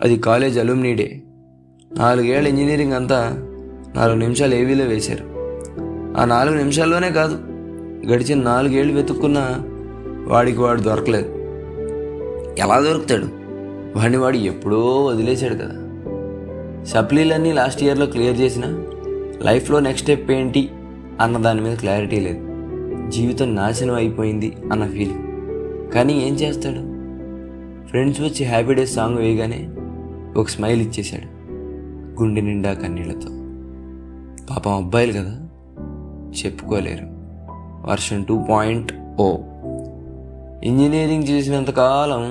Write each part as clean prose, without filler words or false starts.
అది college అలుమ్నీ day. 4 ఏళ్ళ engineering అంతా 4 నిమిషాలు ఏవీలో వేశారు. ఆ 4 నిమిషాల్లోనే కాదు, గడిచిన 4 ఏళ్ళు వెతుక్కున్నా వాడికి వాడు దొరకలేదు. ఎలా దొరుకుతాడు? వాడు ఎప్పుడో వదిలేశాడు కదా. సప్లీలన్నీ లాస్ట్ ఇయర్లో క్లియర్ చేసిన లైఫ్లో నెక్స్ట్ స్టెప్ ఏంటి అన్న దాని మీద క్లారిటీ లేదు. జీవితం నాశనం అయిపోయింది అన్న ఫీలింగ్. కానీ ఏం చేస్తాడు? ఫ్రెండ్స్ వచ్చి హ్యాపీ డేస్ సాంగ్ వేయగానే ఒక స్మైల్ ఇచ్చేశాడు, గుండె నిండా కన్నీళ్లతో. పాపం అబ్బాయిలు కదా, చెప్పుకోలేరు. వర్షన్ 2.0. ఇంజనీరింగ్ చేసినంతకాలం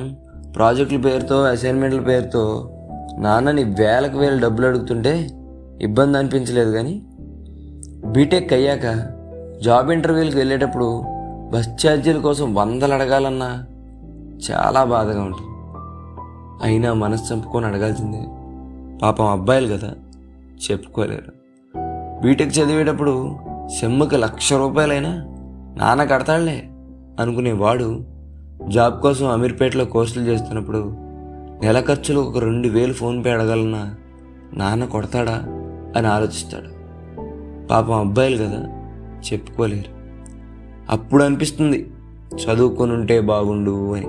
ప్రాజెక్టుల పేరుతో, అసైన్మెంట్ల పేరుతో నాన్నని వేలకు వేలు డబ్బులు అడుగుతుంటే ఇబ్బంది అనిపించలేదు. కానీ బీటెక్ అయ్యాక జాబ్ ఇంటర్వ్యూలకు వెళ్ళేటప్పుడు బస్ ఛార్జీల కోసం 100 అడగాలన్నా చాలా బాధగా ఉంటుంది. అయినా మనసు చంపుకొని అడగాల్సిందే. పాపం అబ్బాయిలు కదా, చెప్పుకోలేరు. బీటెక్ చదివేటప్పుడు సెమ్ముకి 1,00,000 రూపాయలైనా నాన్న కడతాడులే అనుకునేవాడు జాబ్ కోసం అమీర్పేటలో కోర్సులు చేస్తున్నప్పుడు నెల ఖర్చులు ఒక 2,000 ఫోన్పే అడగాలన్నా నాన్న కొడతాడా అని ఆలోచిస్తాడు. పాపం అబ్బాయిలు కదా, చెప్పుకోలేరు. అప్పుడు అనిపిస్తుంది చదువుకొని ఉంటే బాగుండు అని.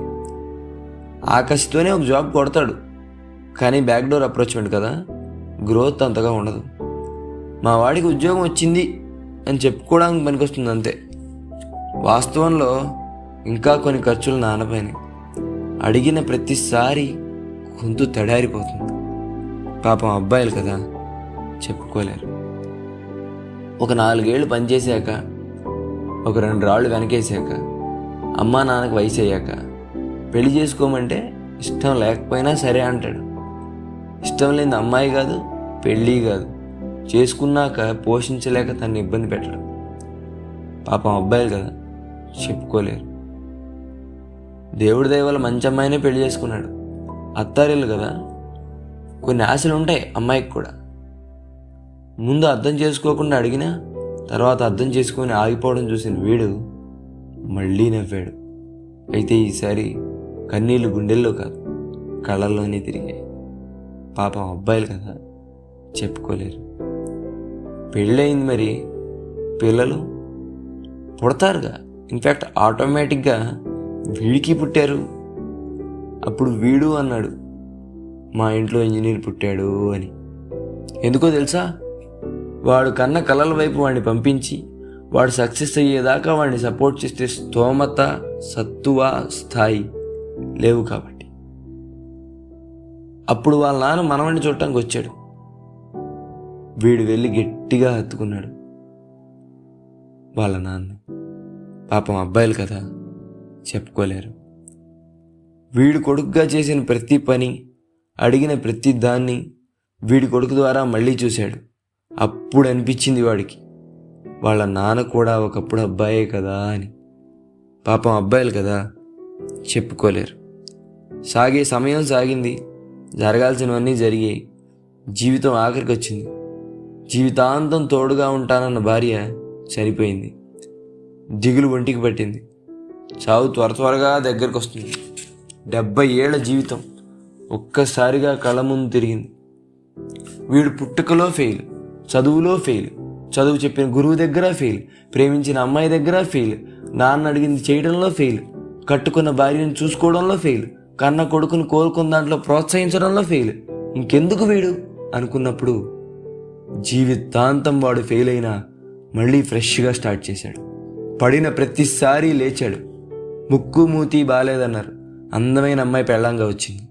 ఆకసితోనే ఒక జాబ్ కొడతాడు, కానీ బ్యాక్డోర్ అప్రోచ్మెంట్ కదా, గ్రోత్ అంతగా ఉండదు. మా వాడికి ఉద్యోగం వచ్చింది అని చెప్పుకోవడానికి పనికొస్తుంది అంతే. వాస్తవంలో ఇంకా కొన్ని ఖర్చులు నాన్నపైన. అడిగిన ప్రతిసారి గొంతు తడారిపోతుంది. పాపం అబ్బాయిలు కదా, చెప్పుకోలేరు. ఒక 4 ఏళ్ళు పనిచేశాక, ఒక 2 రాళ్ళు వెనకేసాక, అమ్మా నాన్నకు వయసు అయ్యాక పెళ్లి చేసుకోమంటే ఇష్టం లేకపోయినా సరే అంటాడు. ఇష్టం లేని అమ్మాయి కాదు, పెళ్ళి కాదు, చేసుకున్నాక పోషించలేక తన్ని ఇబ్బంది పెట్టడం. పాపం అబ్బాయిలు కదా, చెప్పుకోలేరు. దేవుడి దయ వల్ల మంచి అమ్మాయినే పెళ్లి చేసుకున్నాడు. అత్తారిల్లు కదా, కొన్ని ఆశలు ఉంటాయి అమ్మాయికి కూడా. ముందు అర్థం చేసుకోకుండా అడిగినా తర్వాత అర్థం చేసుకొని ఆగిపోవడం చూసిన వీడు మళ్ళీ నవ్వాడు. అయితే ఈసారి కన్నీళ్ళు గుండెల్లో కాదు, కళ్ళల్లోనే తిరిగాయి. పాపం అబ్బాయిలు కదా, చెప్పుకోలేరు. పెళ్ళయింది, మరి పిల్లలు పుడతారుగా. ఇన్ఫ్యాక్ట్ ఆటోమేటిక్గా వీడికి పుట్టారు. అప్పుడు వీడు అన్నాడు, మా ఇంట్లో ఇంజనీర్ పుట్టాడు అని. ఎందుకో తెలుసా? వాడు కన్న కలల వైపు వాడిని పంపించి వాడు సక్సెస్ అయ్యేదాకా వాడిని సపోర్ట్ చేసే స్తోమత, సత్తువ, స్థాయి లేవు కాబట్టి. అప్పుడు వాళ్ళ నాన్న మనవడిని చూడటానికి వచ్చాడు. వీడు వెళ్ళి గట్టిగా హత్తుకున్నాడు వాళ్ళ నాన్న. పాపం అబ్బాయిలు కదా, చెప్పుకోలేరు. వీడి కొడుకుగా చేసిన ప్రతి పని, అడిగిన ప్రతి దాన్ని వీడి కొడుకు ద్వారా మళ్ళీ చూశాడు. అప్పుడు అనిపించింది వాడికి వాళ్ళ నాన్న కూడా ఒకప్పుడు అబ్బాయే కదా అని. పాపం అబ్బాయిలు కదా, చెప్పుకోలేరు. సాగే సమయం సాగింది, జరగాల్సినవన్నీ జరిగాయి. జీవితం ఆఖరికి వచ్చింది. జీవితాంతం తోడుగా ఉంటానన్న భార్య చనిపోయింది. దిగులు ఒంటికి పట్టింది. చావు త్వరగా దగ్గరకు వస్తుంది. 70 ఏళ్ల జీవితం ఒక్కసారిగా కళ్ళ ముందు తిరిగింది. వీడు పుట్టుకలో ఫెయిల్, చదువులో ఫెయిల్, చదువు చెప్పిన గురువు దగ్గర ఫెయిల్, ప్రేమించిన అమ్మాయి దగ్గర ఫెయిల్, నాన్న అడిగింది చేయడంలో ఫెయిల్, కట్టుకున్న భార్యను చూసుకోవడంలో ఫెయిల్, కన్న కొడుకును కోరుకున్న దాంట్లో ప్రోత్సహించడంలో ఫెయిల్. ఇంకెందుకు వీడు అనుకున్నప్పుడు జీవితాంతం వాడు ఫెయిల్ అయినా మళ్ళీ ఫ్రెష్గా స్టార్ట్ చేశాడు. పడిన ప్రతిసారి లేచాడు. ముక్కు మూతి బాలేదన్నారు, అందమైన అమ్మాయి పెళ్ళంగా వచ్చింది.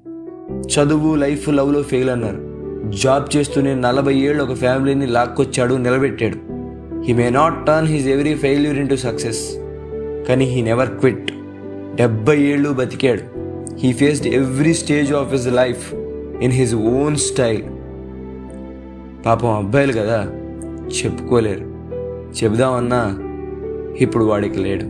చదువు, లైఫ్, లవ్లో ఫెయిల్ అన్నారు. జాబ్ చేస్తూనే 40 ఏళ్ళు ఒక ఫ్యామిలీని లాక్కొచ్చాడు, నిలబెట్టాడు. He may not turn his every failure into success, కానీ హీ నెవర్ క్విట్. 70 ఏళ్ళు బతికాడు. He faced every stage of his life in his own style. పాపం అబ్బాయిలు కదా, చెప్పుకోలేరు. చెబుదామన్నా ఇప్పుడు వాడికి లేడు.